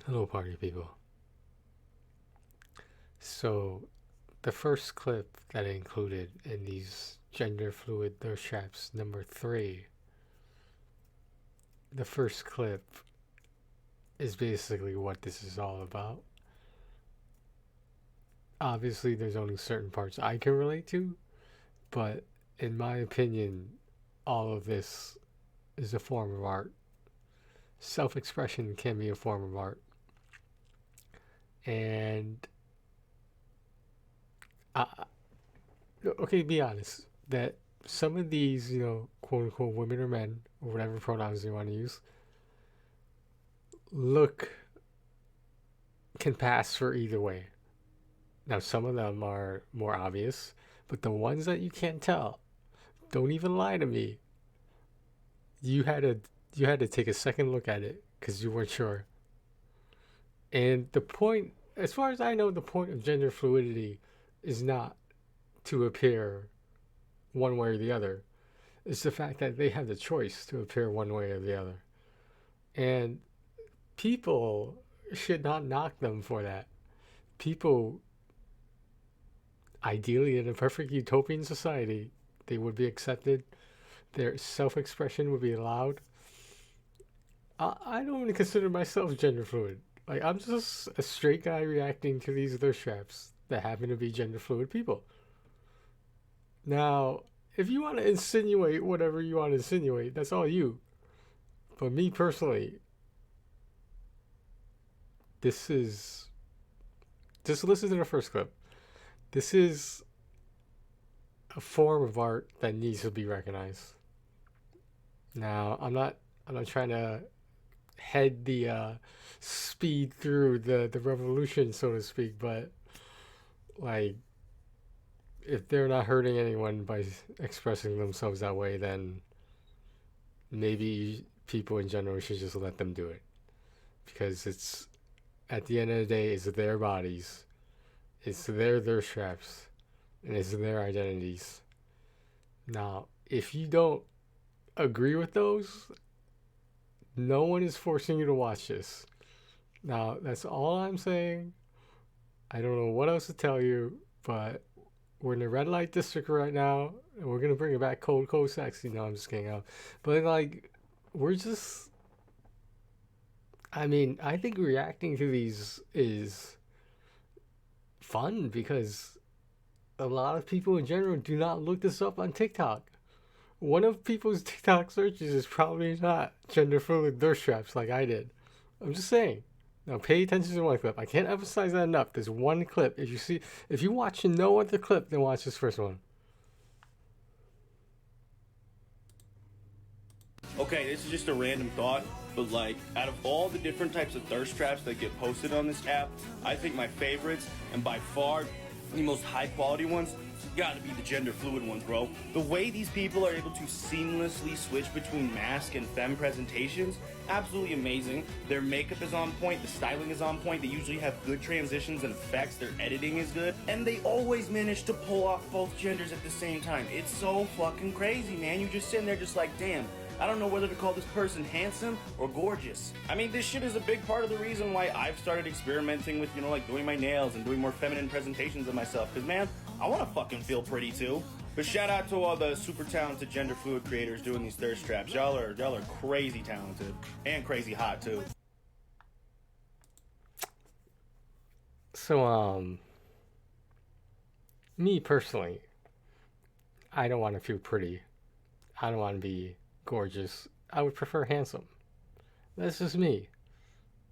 Hello, party people. So, the first clip that I included in these gender fluid thirst traps, number 3, the first clip is basically what this is all about. Obviously, there's only certain parts I can relate to, but in my opinion, all of this is a form of art. Self expression can be a form of art. And, I, okay, be honest, that some of these, quote unquote women or men, or whatever pronouns you want to use, look can pass for either way. Now, some of them are more obvious, but the ones that you can't tell, don't even lie to me. You had to you had to take a second look at it because you weren't sure. And the point, as far as I know, the point of gender fluidity is not to appear one way or the other. It's the fact that they have the choice to appear one way or the other. And people should not knock them for that. People, ideally, in a perfect utopian society, they would be accepted, their self expression would be allowed. I don't even consider myself gender fluid. Like, I'm just a straight guy reacting to these thirst traps that happen to be gender fluid people. Now, if you want to insinuate whatever you want to insinuate, that's all you. But me personally, this is. Just listen to the first clip. This is a form of art that needs to be recognized. Now, I'm not trying to head the speed through the revolution, so to speak, but like if they're not hurting anyone by expressing themselves that way, then maybe people in general should just let them do it because it's at the end of the day, it's their bodies, it's their straps, and it's their identities. Now, if you don't agree with those, no one is forcing you to watch this. Now, that's all I'm saying. I don't know what else to tell you, but we're in the red light district right now, and we're gonna bring it back cold, cold, sexy. No, I'm just kidding out. But like, we're just. I mean, I think reacting to these is fun because a lot of people in general do not look this up on TikTok. One of people's TikTok searches is probably not gender fluid thirst traps like I did. I'm just saying. Now pay attention to one clip. I can't emphasize that enough. There's one clip. If you watch no other clip, then watch this first one. Okay, this is just a random thought, but like, out of all the different types of thirst traps that get posted on this app, I think my favorites, and by far the most high quality ones, gotta be the gender fluid ones, bro. The way these people are able to seamlessly switch between mask and femme presentations, absolutely amazing. Their makeup is on point, the styling is on point, they usually have good transitions and effects, their editing is good, and they always manage to pull off both genders at the same time. It's so fucking crazy, man. You're just sitting there just like, damn, I don't know whether to call this person handsome or gorgeous. I mean, this shit is a big part of the reason why I've started experimenting with, like doing my nails and doing more feminine presentations of myself. Cause man, I wanna fucking feel pretty too. But shout out to all the super talented gender fluid creators doing these thirst traps. Y'all are crazy talented and crazy hot too. So, me personally, I don't want to feel pretty. I don't want to be gorgeous. I would prefer handsome. That's just me.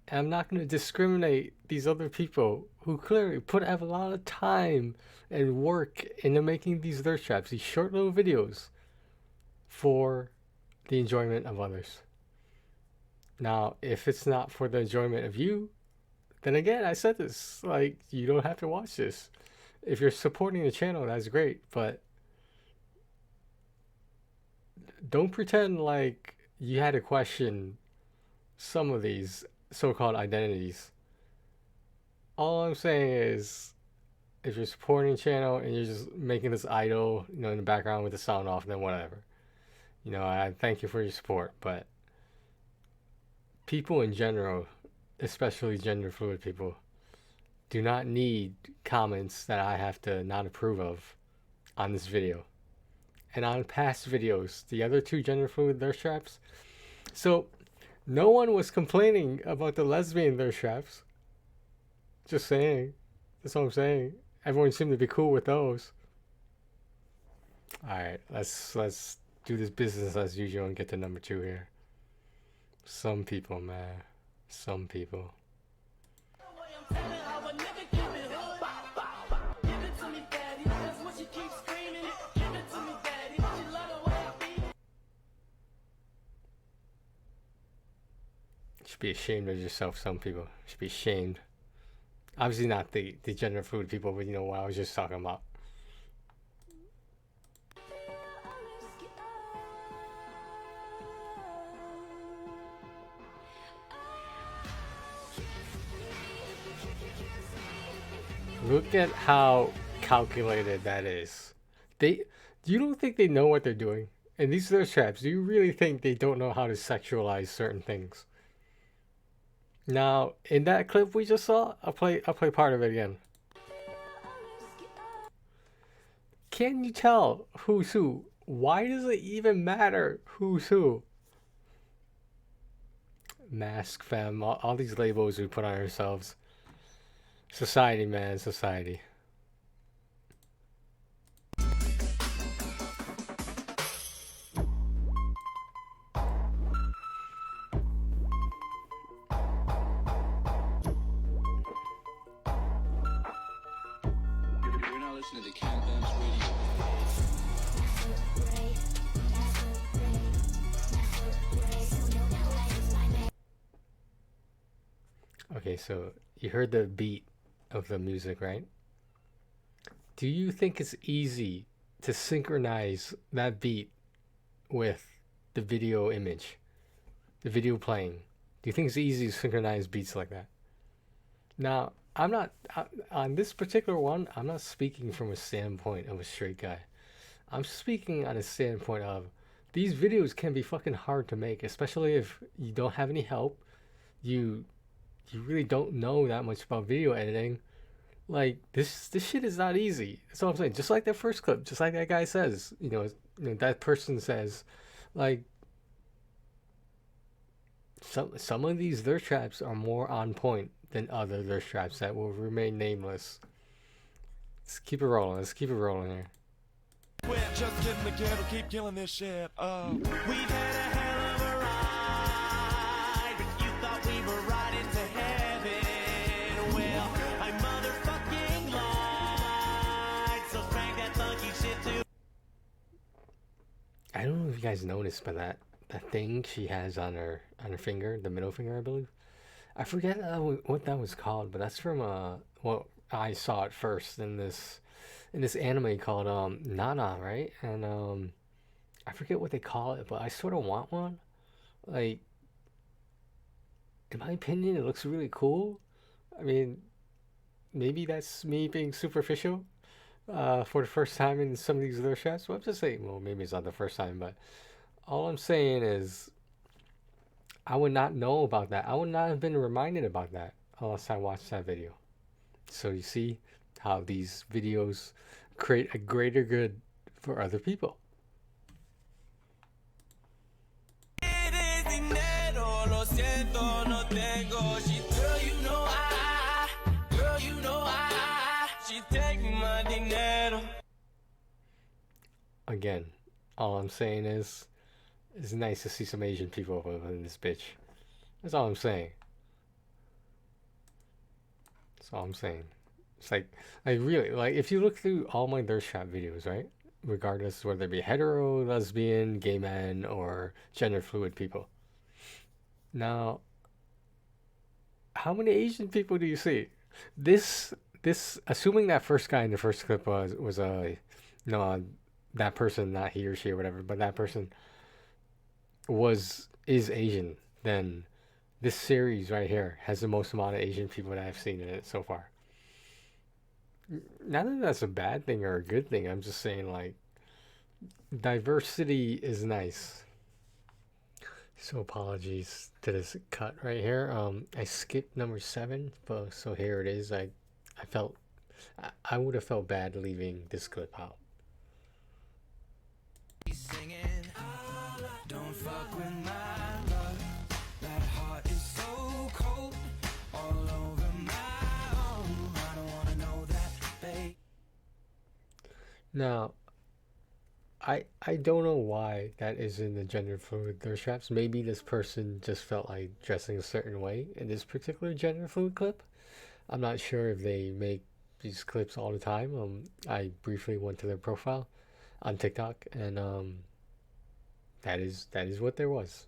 And I'm not going to discriminate these other people who clearly have a lot of time and work into making these thirst traps, these short little videos, for the enjoyment of others. Now, if it's not for the enjoyment of you, then again, I said this, like, you don't have to watch this. If you're supporting the channel, that's great, but don't pretend like you had to question some of these so-called identities. All I'm saying is, if you're supporting the channel and you're just making this idle, in the background with the sound off, then whatever. I thank you for your support, but people in general especially gender fluid people, do not need comments that I have to not approve of on this video. And on past videos, the other two gender fluid thirst traps. So, no one was complaining about the lesbian thirst traps. Just saying. That's all I'm saying. Everyone seemed to be cool with those. Alright, let's do this business as usual and get to number 2 here. Some people, man. Some people. Should be ashamed of yourself, some people. Should be ashamed. Obviously not the gender fluid people, but you know what I was just talking about. Look at how calculated that is. You don't think they know what they're doing? And these thirst traps, do you really think they don't know how to sexualize certain things? Now, in that clip we just saw, I'll play part of it again. Can you tell who's who? Why does it even matter who's who? Mask, femme, all these labels we put on ourselves. Society, man, society. Okay, so you heard the beat of the music, right? Do you think it's easy to synchronize that beat with the video image, the video playing? Do you think it's easy to synchronize beats like that? Now, on this particular one, I'm not speaking from a standpoint of a straight guy. I'm speaking on a standpoint of these videos can be fucking hard to make, especially if you don't have any help. You really don't know that much about video editing. Like, this shit is not easy. That's all I'm saying. Just like that first clip, just like that guy says, that person says, like, some of these thirst traps are more on point than other thirst traps that will remain nameless. Let's keep it rolling. Let's keep it rolling here. We're just getting the ghetto, keep killing this shit. We've had a hell of a ride, but you thought we were right into heaven. Well, I motherfucking lied, so crank that funky shit too. I don't know if you guys noticed, but that thing she has on her finger, the middle finger, I believe. I forget what that was called, but that's from well, I saw it first in this anime called Nana, right? And I forget what they call it, but I sort of want one. Like, in my opinion, it looks really cool. I mean, maybe that's me being superficial for the first time in some of these other shots. Well, I'm just saying, well, maybe it's not the first time, but all I'm saying is I would not know about that. I would not have been reminded about that unless I watched that video. So you see how these videos create a greater good for other people. Again, all I'm saying is it's nice to see some Asian people in this bitch. That's all I'm saying. That's all I'm saying. It's like really, like, if you look through all my thirst trap videos, right? Regardless whether it be hetero, lesbian, gay men, or gender fluid people. Now, how many Asian people do you see? This assuming that first guy in the first clip was that person, not he or she or whatever, but that person is Asian, then this series right here has the most amount of Asian people that I've seen in it so far. Not that that's a bad thing or a good thing. I'm just saying, like, diversity is nice. So apologies to this cut right here. I skipped number 7, but so here it is. I felt I would have felt bad leaving this clip out. Singing, don't fuck with my love. That heart is so cold, all over my own. I don't wanna know that, babe. Now, I don't know why that is in the gender fluid thirst traps. Maybe this person just felt like dressing a certain way in this particular gender fluid clip. I'm not sure if they make these clips all the time. I briefly went to their profile on TikTok, and that is what there was.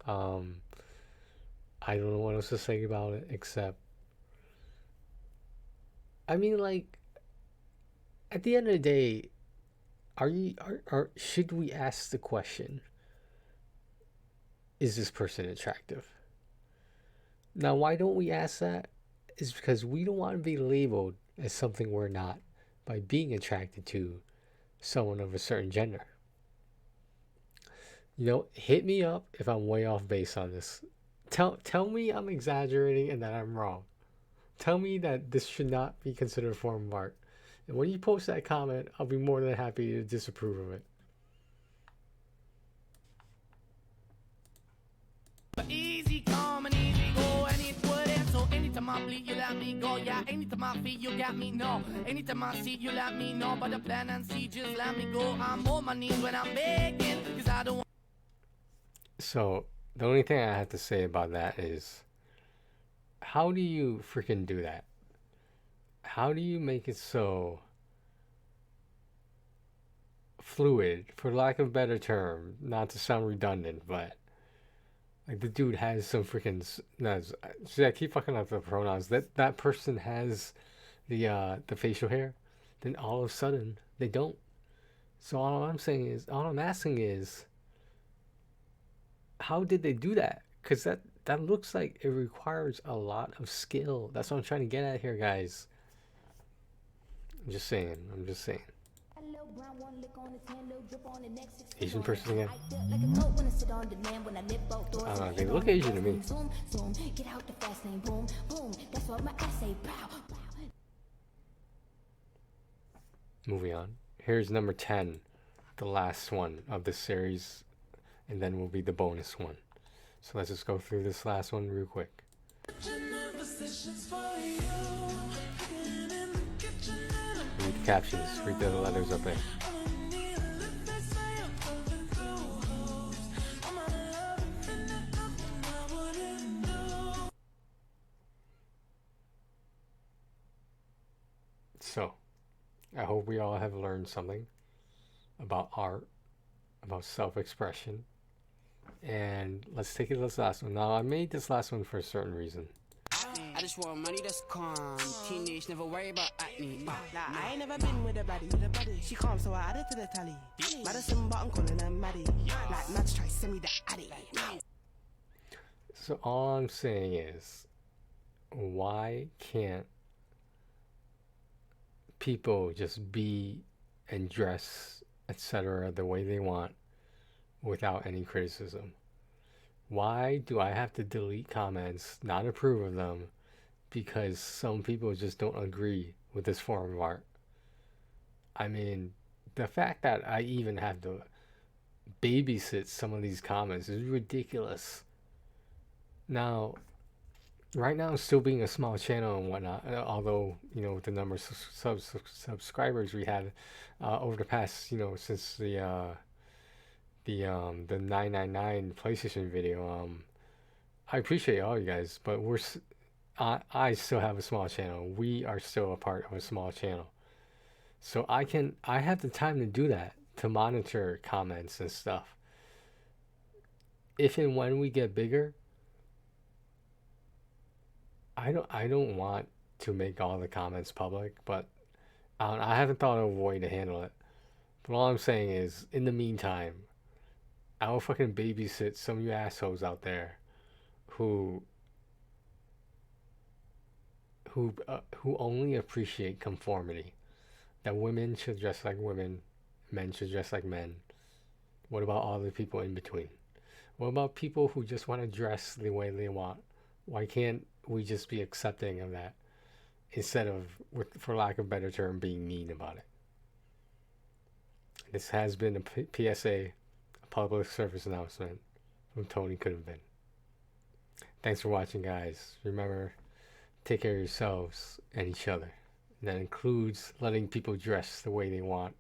I don't know what else to say about it except, I mean, like, at the end of the day, should we ask the question, is this person attractive? Now, why don't we ask that? Is because we don't want to be labeled as something we're not by being attracted to someone of a certain gender. You know, hit me up if I'm way off base on this. Tell me I'm exaggerating and that I'm wrong. Tell me that this should not be considered a form of art. And when you post that comment, I'll be more than happy to disapprove of it. Easy come and easy go, and it wouldn't. So anytime I bleed, you let me go. Yeah, anytime I feel, you got me, no. Anytime I see, you let me know. But the plan and see, just let me go. I'm on my knees when I'm begging, cause I don't want. So, the only thing I have to say about that is, how do you freaking do that? How do you make it so fluid, for lack of a better term, not to sound redundant, but like the dude has some freaking, see, I keep fucking up the pronouns. That person has the facial hair, then all of a sudden they don't. So all I'm asking is, how did they do that? Because that looks like it requires a lot of skill. That's what I'm trying to get at here, guys. I'm just saying. Asian person again? I don't know, they look Asian to me. Moving on. Here's number 10, the last one of the series, and then will be the bonus one. So let's just go through this last one real quick. Read the captions, read the letters up there. So, I hope we all have learned something about art, about self-expression, and let's take it to this last one. Now, I made this last one for a certain reason. I just want money that's calm. Teenage, never worry about acne. Nah, I ain't never been with a baddie. She calm, so I added to the tally. Madison, but I'm calling her Maddie. Like Mads try to send me the addy. So all I'm saying is, why can't people just be and dress, etc., the way they want without any criticism? Why do I have to delete comments, not approve of them, because some people just don't agree with this form of art? I mean, the fact that I even have to babysit some of these comments is ridiculous. Now, right now, still being a small channel and whatnot, although, you know, with the number of subscribers we had over the past, you know, since the 999 PlayStation video, I appreciate all you guys, but I still have a small channel. We are still a part of a small channel, so I have the time to do that, to monitor comments and stuff. If and when we get bigger, I don't want to make all the comments public, but I haven't thought of a way to handle it. But all I'm saying is, in the meantime, I will fucking babysit some of you assholes out there who only appreciate conformity. That women should dress like women, men should dress like men. What about all the people in between? What about people who just want to dress the way they want? Why can't we just be accepting of that instead of, for lack of a better term, being mean about it? This has been a PSA, a public service announcement from Tony Could Have Been. Thanks for watching, guys. Remember, take care of yourselves and each other. And that includes letting people dress the way they want